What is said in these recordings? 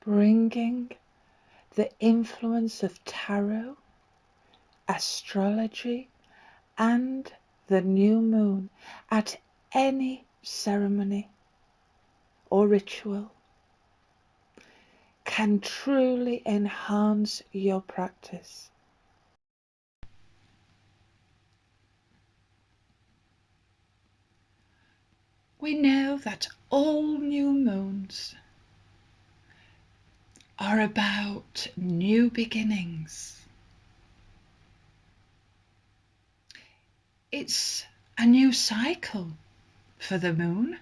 bringing the influence of tarot, astrology, and the new moon at any ceremony or ritual can truly enhance your practice. We know that all new moons are about new beginnings. It's a new cycle for the moon.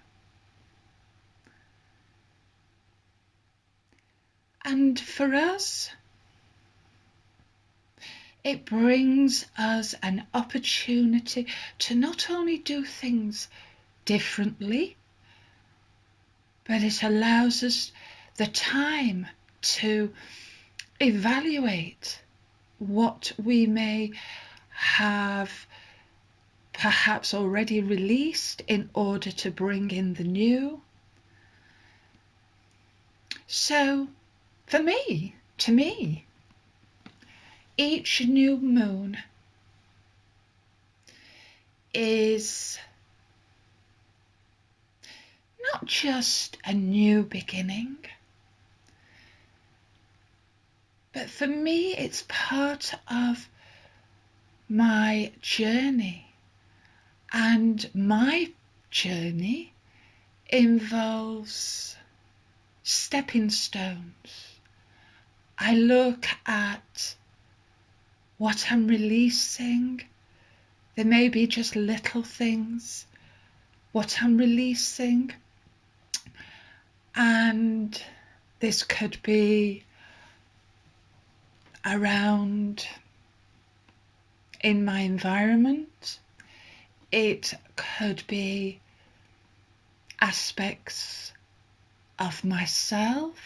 And for us, it brings us an opportunity to not only do things differently, but it allows us the time to evaluate what we may have perhaps already released in order to bring in the new. So to me, each new moon is not just a new beginning, but for me it's part of my journey, and my journey involves stepping stones. I look at what I'm releasing. There may be just little things, what I'm releasing, and this could be around in my environment. It could be aspects of myself.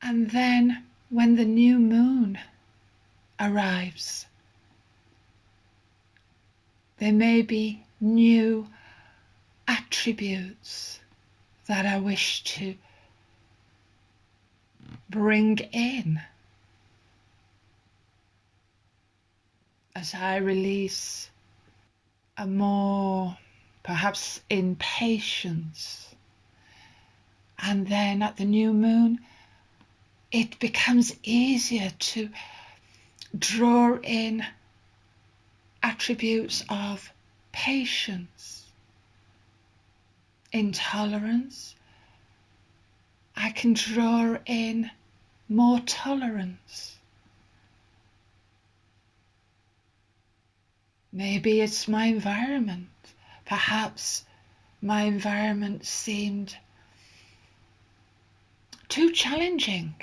And then when the new moon arrives, there may be new attributes that I wish to bring in as I release a more perhaps impatience. And then at the new moon, it becomes easier to draw in attributes of patience, intolerance. I can draw in more tolerance. Maybe it's my environment. Perhaps my environment seemed too challenging.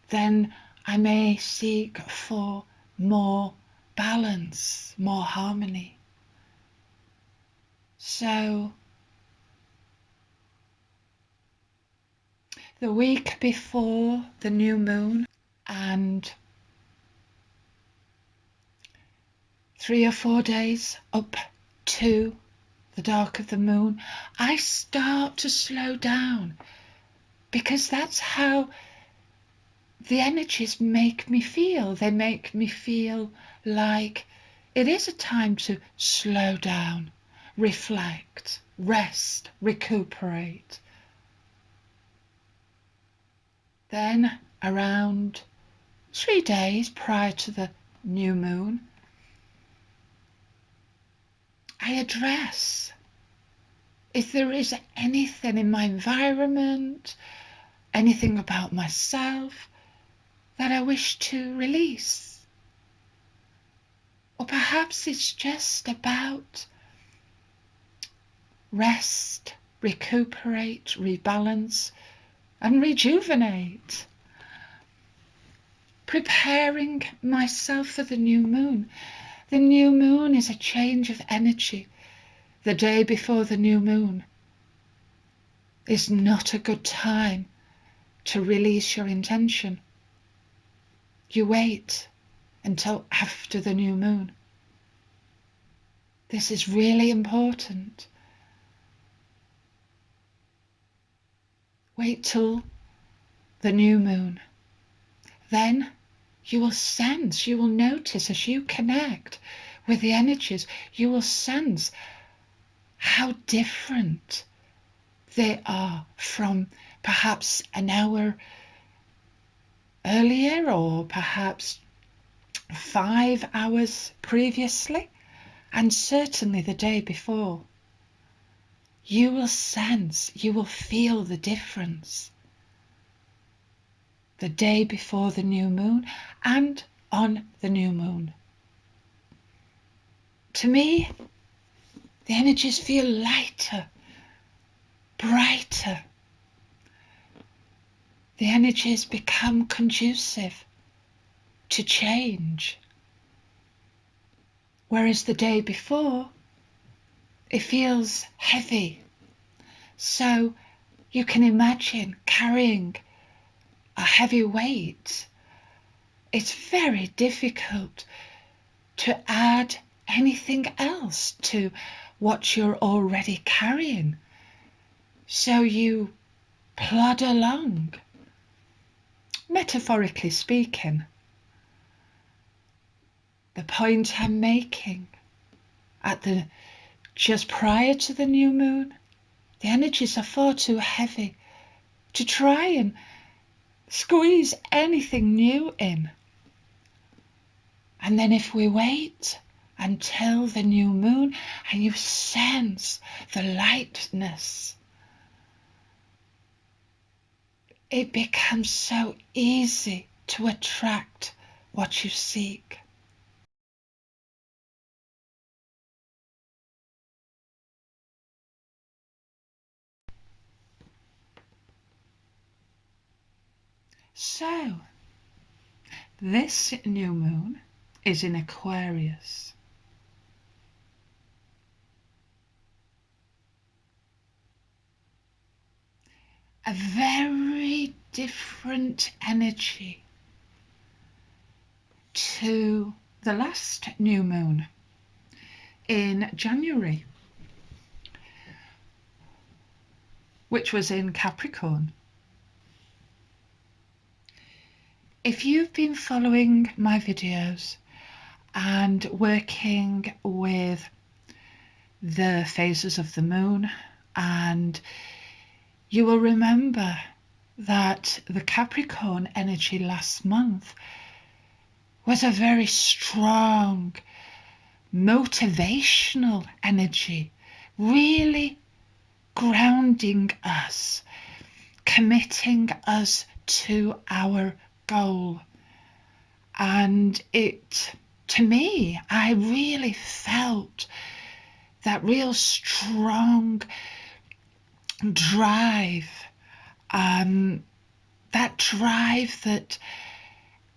Then I may seek for more balance, more harmony. So the week before the new moon and 3 or 4 days up to the dark of the moon, I start to slow down, because that's how the energies make me feel. They make me feel like it is a time to slow down, reflect, rest, recuperate. Then around 3 days prior to the new moon, I address if there is anything in my environment, anything about myself that I wish to release. Or perhaps it's just about rest, recuperate, rebalance, and rejuvenate. Preparing myself for the new moon. The new moon is a change of energy. The day before the new moon is not a good time to release your intention. You wait until after the new moon. This is really important. Wait till the new moon. Then you will sense, you will notice as you connect with the energies, you will sense how different they are from perhaps an hour earlier or perhaps 5 hours previously, and certainly the day before. You will sense, you will feel the difference. The day before the new moon and on the new moon. To me, the energies feel lighter, brighter. The energies become conducive to change. Whereas the day before, it feels heavy. So you can imagine carrying a heavy weight. It's very difficult to add anything else to what you're already carrying. So you plod along, metaphorically speaking. The point I'm making just prior to the new moon, the energies are far too heavy to try and squeeze anything new in. And then if we wait until the new moon and you sense the lightness, it becomes so easy to attract what you seek. So, this new moon is in Aquarius. A very different energy to the last new moon in January, which was in Capricorn. If you've been following my videos and working with the phases of the moon, and you will remember that the Capricorn energy last month was a very strong, motivational energy, really grounding us, committing us to our goal. And to me, I really felt that real strong drive, that drive that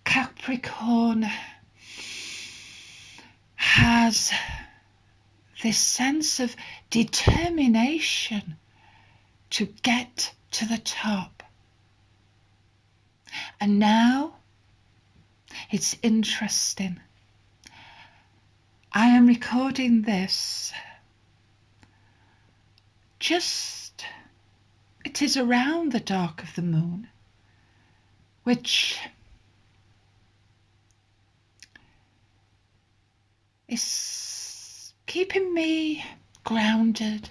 Capricorn has, this sense of determination to get to the top. And now it's interesting. I am recording this it is around the dark of the moon, which is keeping me grounded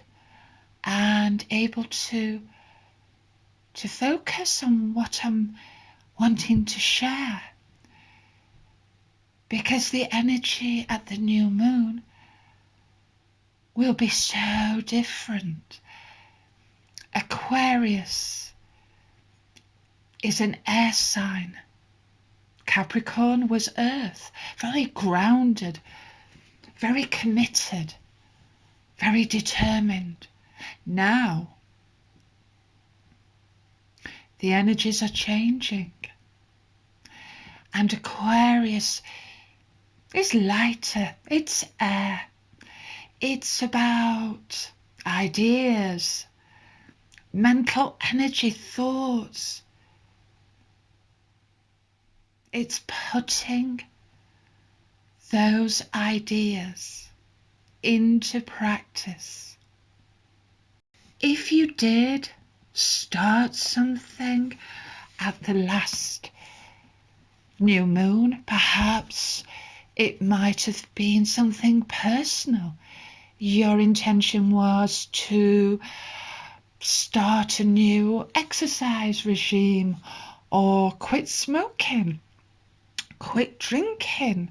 and able to focus on what I'm wanting to share. Because the energy at the new moon will be so different. Aquarius is an air sign. Capricorn was earth, very grounded, very committed, very determined. Now, the energies are changing. And Aquarius is lighter, it's air. It's about ideas, mental energy, thoughts. It's putting those ideas into practice. If you did start something at the last new moon. Perhaps it might have been something personal. Your intention was to start a new exercise regime, or quit smoking, quit drinking.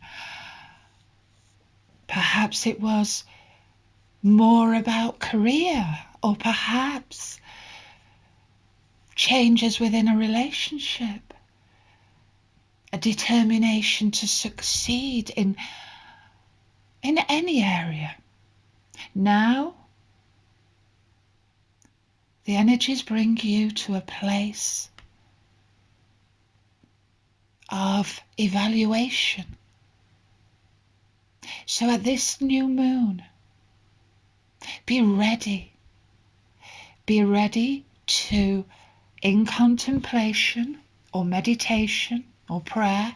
Perhaps it was more about career, or perhaps changes within a relationship, a determination to succeed in any area. Now, the energies bring you to a place of evaluation. So at this new moon, be ready. Be ready to, in contemplation or meditation or prayer,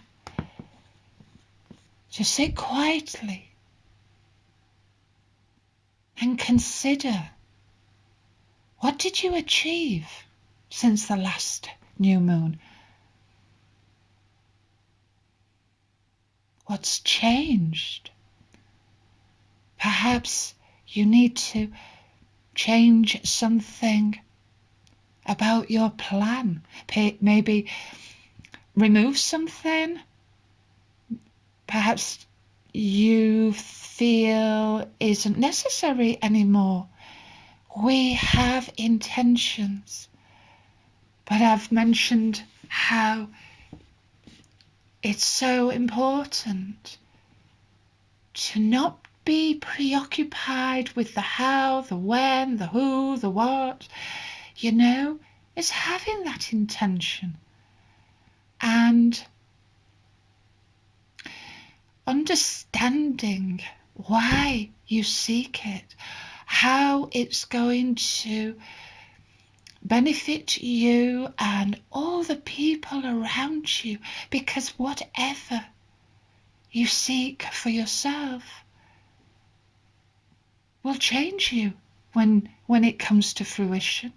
to sit quietly and consider, what did you achieve since the last new moon? What's changed? Perhaps you need to change something about your plan. Maybe remove something. Perhaps you feel isn't necessary anymore. We have intentions, but I've mentioned how it's so important to not be preoccupied with the how, the when, the who, the what. It's having that intention and understanding why you seek it, how it's going to benefit you and all the people around you, because whatever you seek for yourself will change you when it comes to fruition.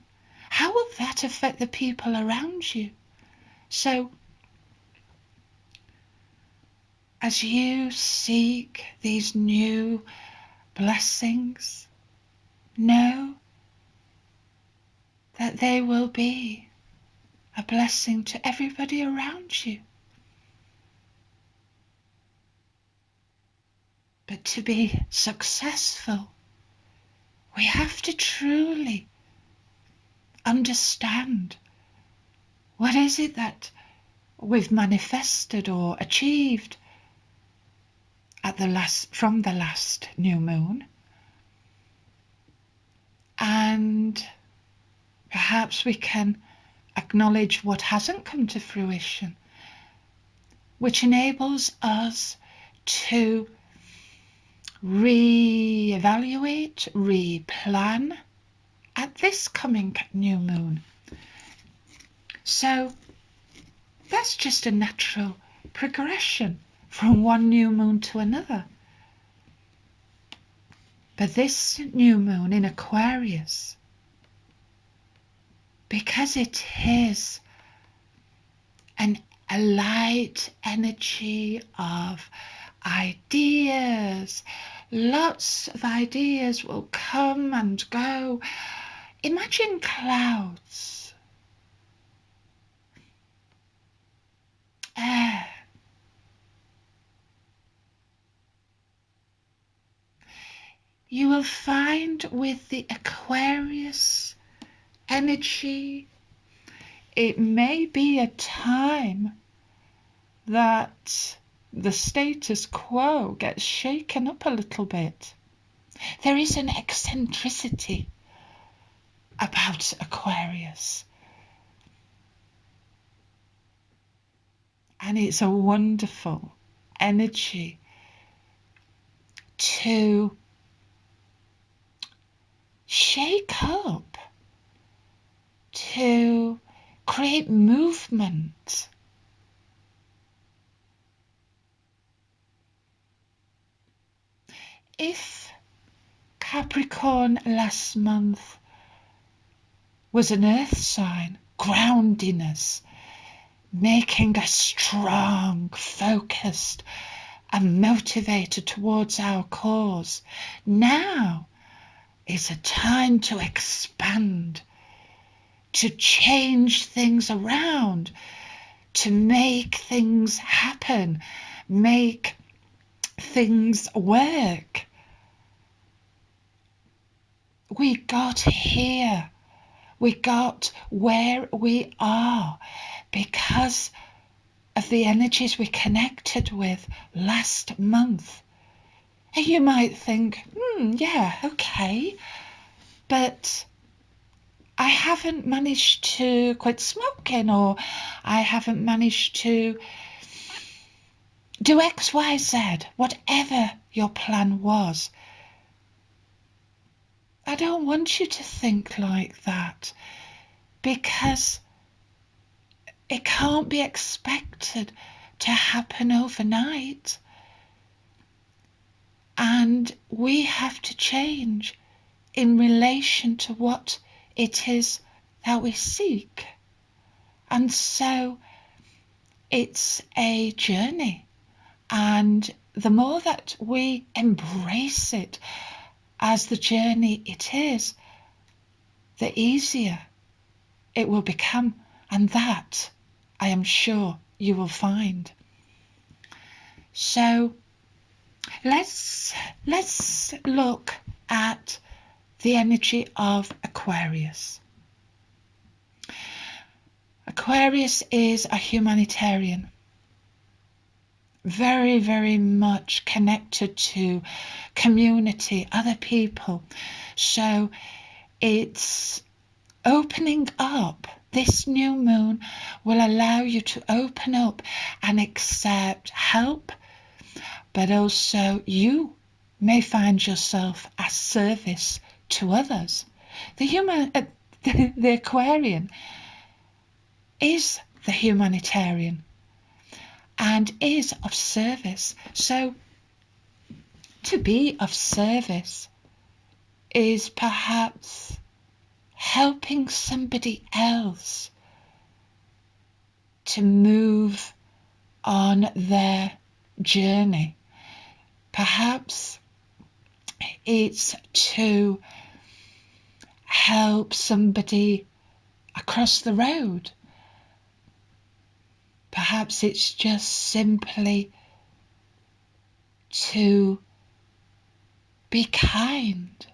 How will that affect the people around you? So, as you seek these new blessings, know that they will be a blessing to everybody around you. But to be successful, we have to truly understand what is it that we've manifested or achieved from the last new moon, and perhaps we can acknowledge what hasn't come to fruition, which enables us to re-evaluate, re-plan at this coming new moon. So that's just a natural progression from one new moon to another. But this new moon in Aquarius, because it is a light energy of ideas, lots of ideas will come and go. Imagine clouds, air. You will find with the Aquarius energy, it may be a time that the status quo gets shaken up a little bit. There is an eccentricity about Aquarius, and it's a wonderful energy to shake up, to create movement. If Capricorn last month was an earth sign, grounding us, making us strong, focused, and motivated towards our cause. Now is a time to expand, to change things around, to make things happen, make things work. We got here. We got where we are because of the energies we connected with last month. And you might think, yeah, okay, but I haven't managed to quit smoking, or I haven't managed to do X, Y, Z, whatever your plan was. I don't want you to think like that, because it can't be expected to happen overnight. And we have to change in relation to what it is that we seek. And so it's a journey. And the more that we embrace it as the journey it is, the easier it will become. And that, I am sure, you will find. So let's look at the energy of Aquarius. Aquarius is a humanitarian, very, very much connected to community, other people. So it's opening up. This new moon will allow you to open up and accept help, but also you may find yourself as service to others. The Aquarian is the humanitarian and is of service. So to be of service is perhaps helping somebody else to move on their journey. Perhaps it's to help somebody across the road. Perhaps it's just simply to be kind,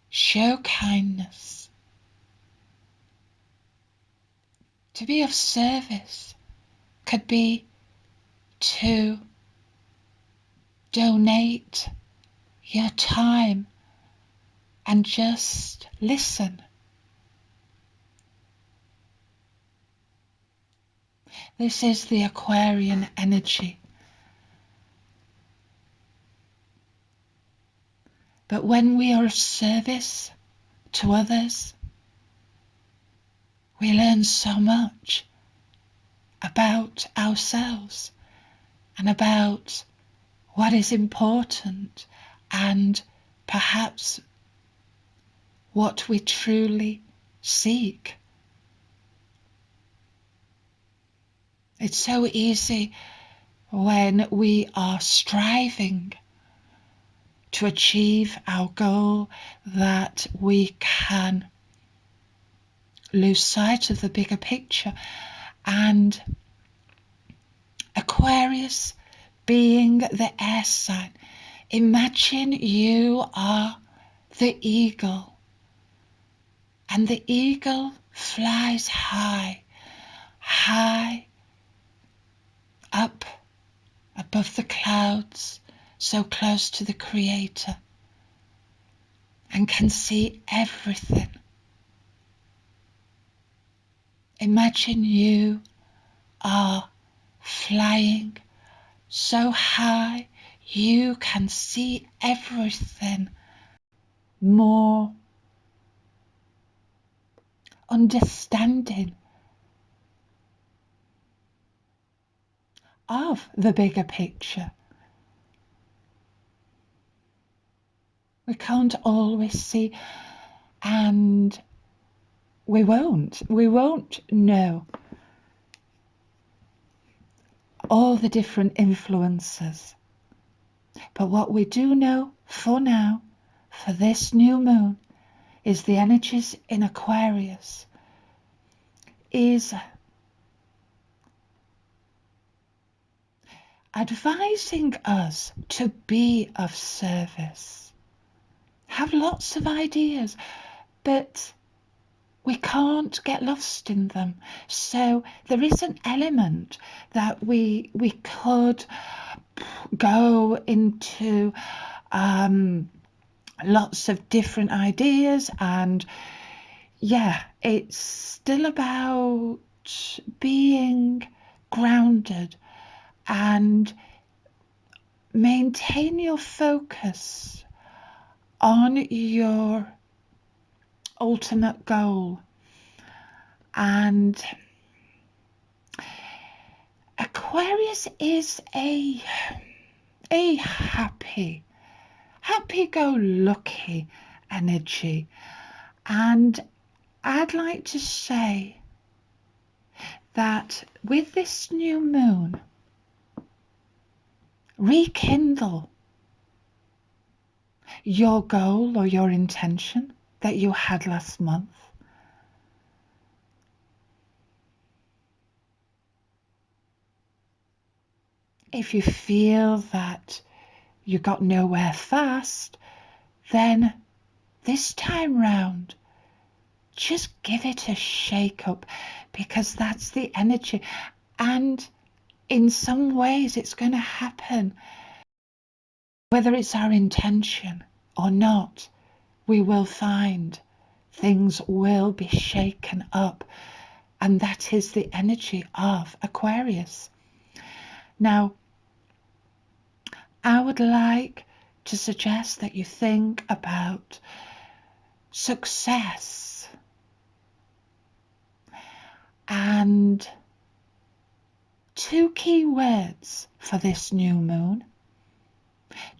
show kindness, to be of service. Could be to donate your time and just listen. This is the Aquarian energy. But when we are of service to others, we learn so much about ourselves and about what is important and perhaps what we truly seek. It's so easy when we are striving to achieve our goal that we can lose sight of the bigger picture. And Aquarius being the air sign, imagine you are the eagle, and the eagle flies high, high up above the clouds, so close to the Creator, and can see everything. Imagine you are flying so high you can see everything, more understanding of the bigger picture. We can't always see, and we won't know all the different influences. But what we do know for now, for this new moon, is the energies in Aquarius is advising us to be of service. Have lots of ideas, but we can't get lost in them. So there is an element that we could go into lots of different ideas, and yeah, it's still about being grounded and maintain your focus on your ultimate goal. And Aquarius is a happy-go-lucky energy. And I'd like to say that with this new moon, rekindle your goal or your intention that you had last month. If you feel that you got nowhere fast, then this time round, just give it a shake up, because that's the energy. And in some ways it's going to happen. Whether it's our intention or not, we will find things will be shaken up. And that is the energy of Aquarius. Now, I would like to suggest that you think about success and two key words for this new moon: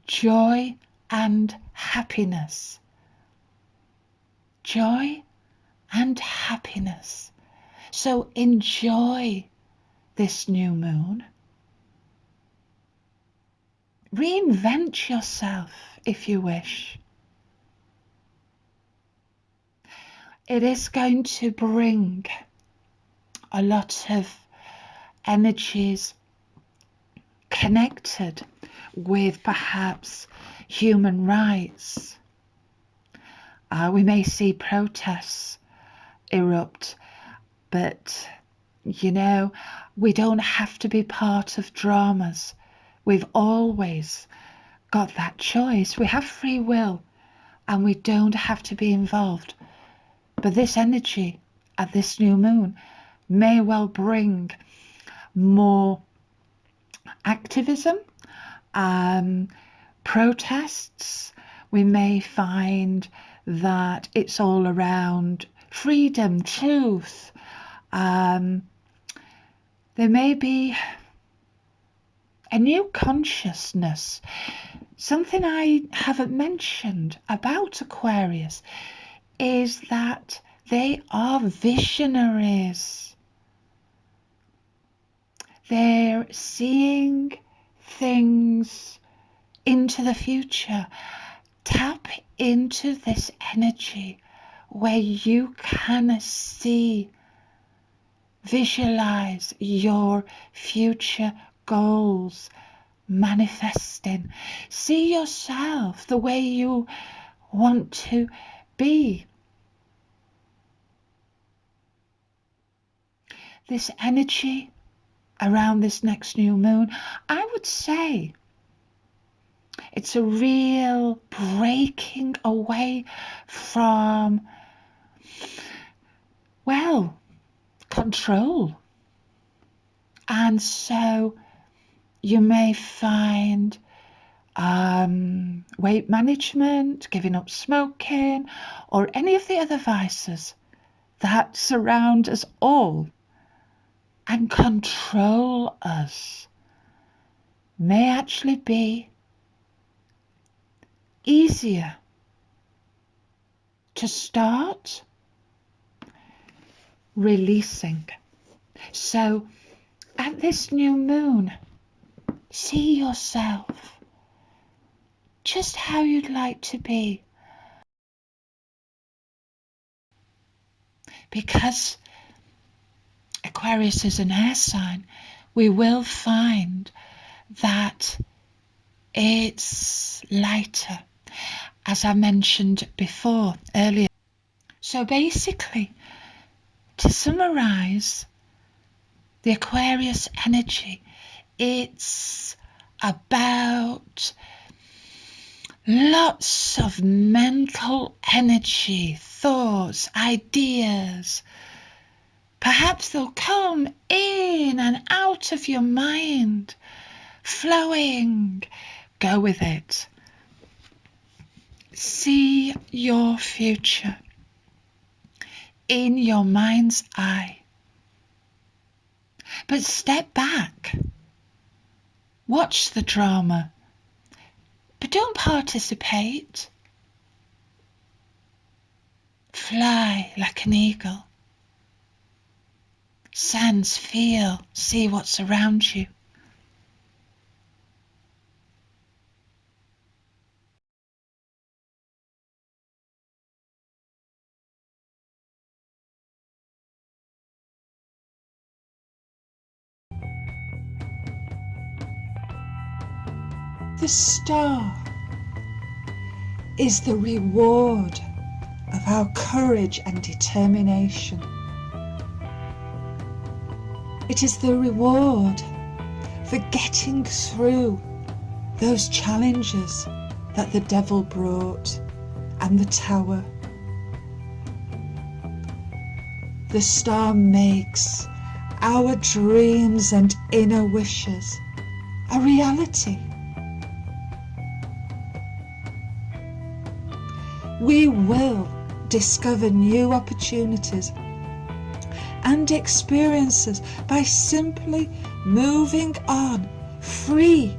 joy and happiness. Joy and happiness. So enjoy this new moon. Reinvent yourself if you wish. It is going to bring a lot of energies connected with perhaps human rights. We may see protests erupt, but you know, we don't have to be part of dramas. We've always got that choice. We have free will and we don't have to be involved. But this energy at this new moon may well bring more activism, protests. We may find that it's all around freedom, truth. There may be a new consciousness. Something I haven't mentioned about Aquarius is that they are visionaries. They're seeing things into the future. Tap into this energy where you can see, visualize your future goals manifesting. See yourself the way you want to be. This energy around this next new moon, I would say it's a real breaking away from, well, control. And so you may find weight management, giving up smoking, or any of the other vices that surround us all and control us may actually be easier to start releasing. So at this new moon, see yourself just how you'd like to be. Because Aquarius is an air sign, we will find that it's lighter, as I mentioned before earlier. So basically, to summarize the Aquarius energy, it's about lots of mental energy, thoughts, ideas. Perhaps they'll come in and out of your mind, flowing. Go with it. See your future in your mind's eye. But step back. Watch the drama, but don't participate. Fly like an eagle. Sense, feel, see what's around you. The star is the reward of our courage and determination. It is the reward for getting through those challenges that the devil brought and the tower. The star makes our dreams and inner wishes a reality. We will discover new opportunities and experiences by simply moving on, free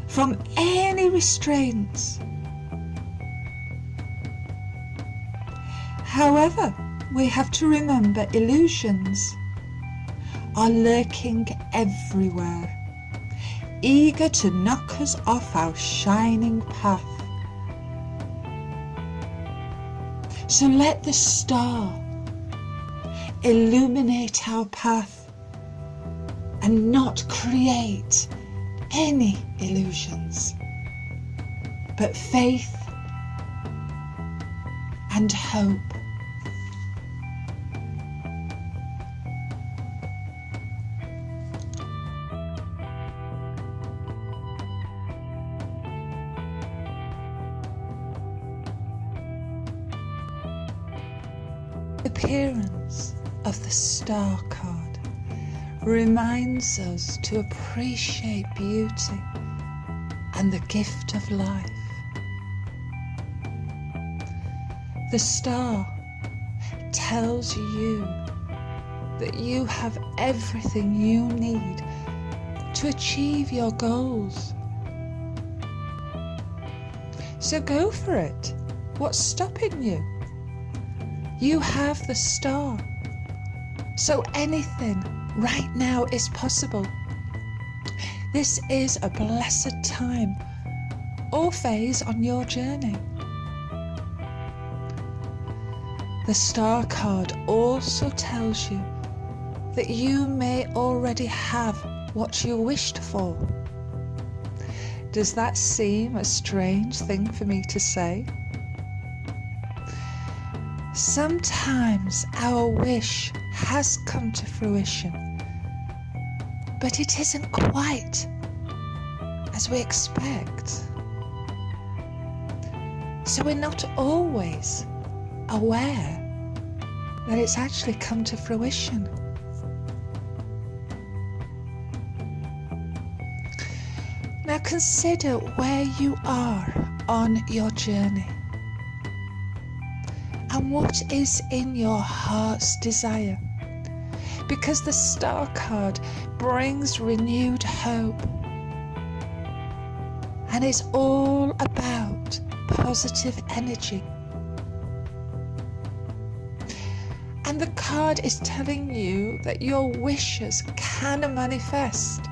from any restraints. However, we have to remember illusions are lurking everywhere, eager to knock us off our shining path. So let the star illuminate our path and not create any illusions, but faith and hope. The appearance of the star card reminds us to appreciate beauty and the gift of life. The star tells you that you have everything you need to achieve your goals. So go for it. What's stopping you? You have the star. So anything right now is possible. This is a blessed time or phase on your journey. The star card also tells you that you may already have what you wished for. Does that seem a strange thing for me to say? Sometimes our wish has come to fruition, but it isn't quite as we expect. So we're not always aware that it's actually come to fruition. Now consider where you are on your journey and what is in your heart's desire, because the star card brings renewed hope and it's all about positive energy. And And the card is telling you that your wishes can manifest.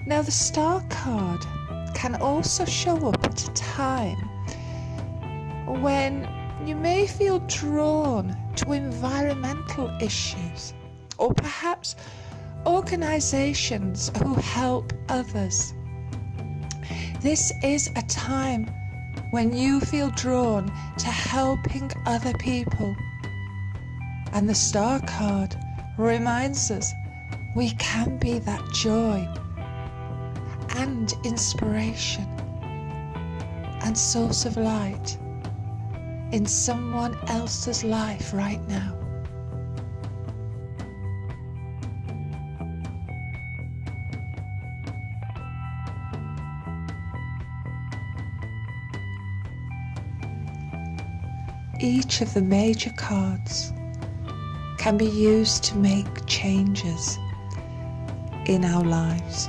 Now the Star card can also show up at a time when you may feel drawn to environmental issues, or perhaps organizations who help others. This is a time when you feel drawn to helping other people. And the Star card reminds us we can be that joy and inspiration and source of light in someone else's life right now. Each of the major cards can be used to make changes in our lives.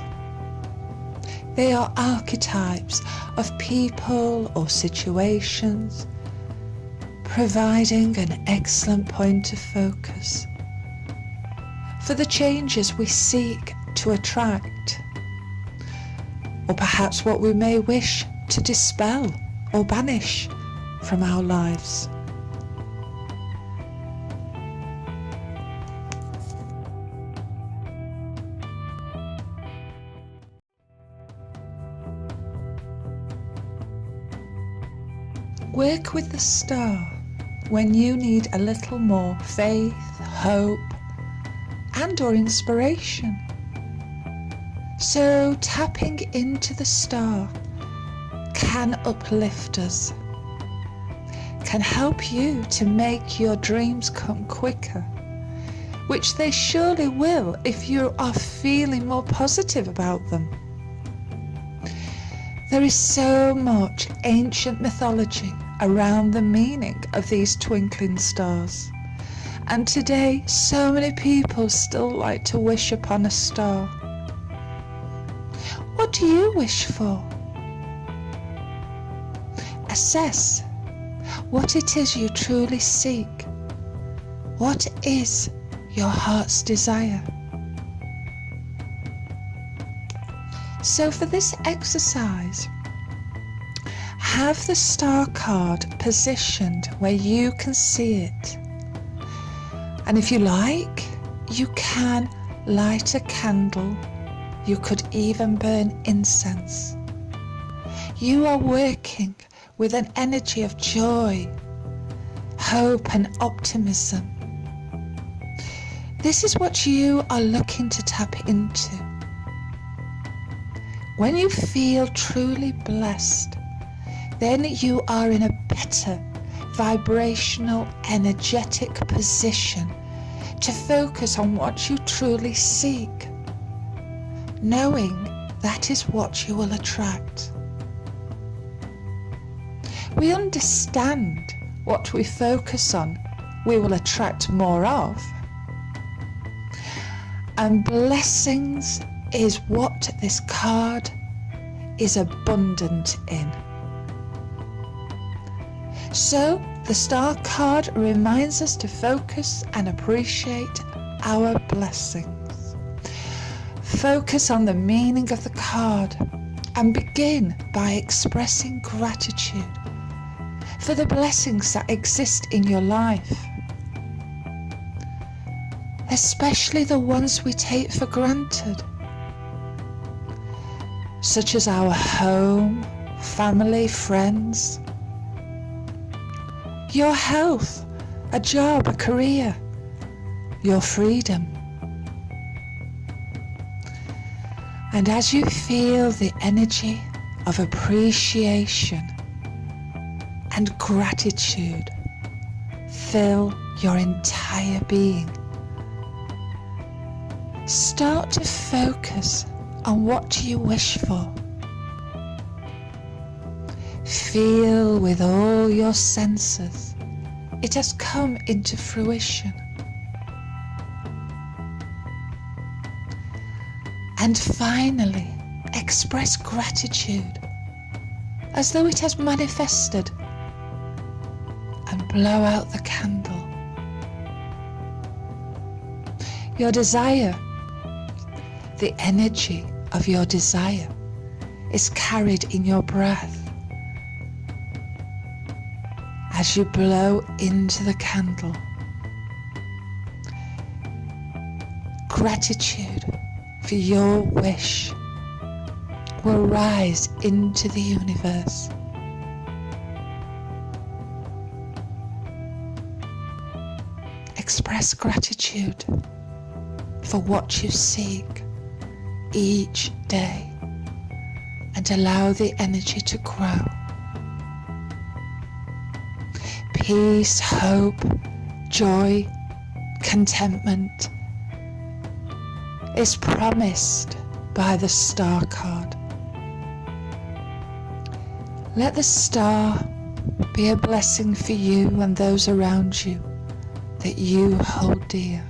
They are archetypes of people or situations, providing an excellent point of focus for the changes we seek to attract, or perhaps what we may wish to dispel or banish from our lives. Work with the Star when you need a little more faith, hope, and or inspiration. So tapping into the Star can uplift us, can help you to make your dreams come quicker, which they surely will if you are feeling more positive about them. There is so much ancient mythology around the meaning of these twinkling stars, and today so many people still like to wish upon a star. What do you wish for? Assess what it is you truly seek. What is your heart's desire? So for this exercise, have the Star card positioned where you can see it. And if you like, you can light a candle. You could even burn incense. You are working with an energy of joy, hope and optimism. This is what you are looking to tap into. When you feel truly blessed, then you are in a better vibrational, energetic position to focus on what you truly seek, knowing that is what you will attract. We understand what we focus on, we will attract more of. And blessings is what this card is abundant in. So the Star card reminds us to focus and appreciate our blessings. Focus on the meaning of the card and begin by expressing gratitude for the blessings that exist in your life, especially the ones we take for granted, such as our home, family, friends, your health, a job, a career, your freedom. And as you feel the energy of appreciation and gratitude fill your entire being, start to focus on what you wish for. Feel with all your senses it has come into fruition. And finally, express gratitude as though it has manifested, and blow out the candle. Your desire, the energy of your desire, is carried in your breath. As you blow into the candle, gratitude for your wish will rise into the universe. Express gratitude for what you seek each day and allow the energy to grow. Peace, hope, joy, contentment is promised by the star card. Let the star be a blessing for you and those around you that you hold dear.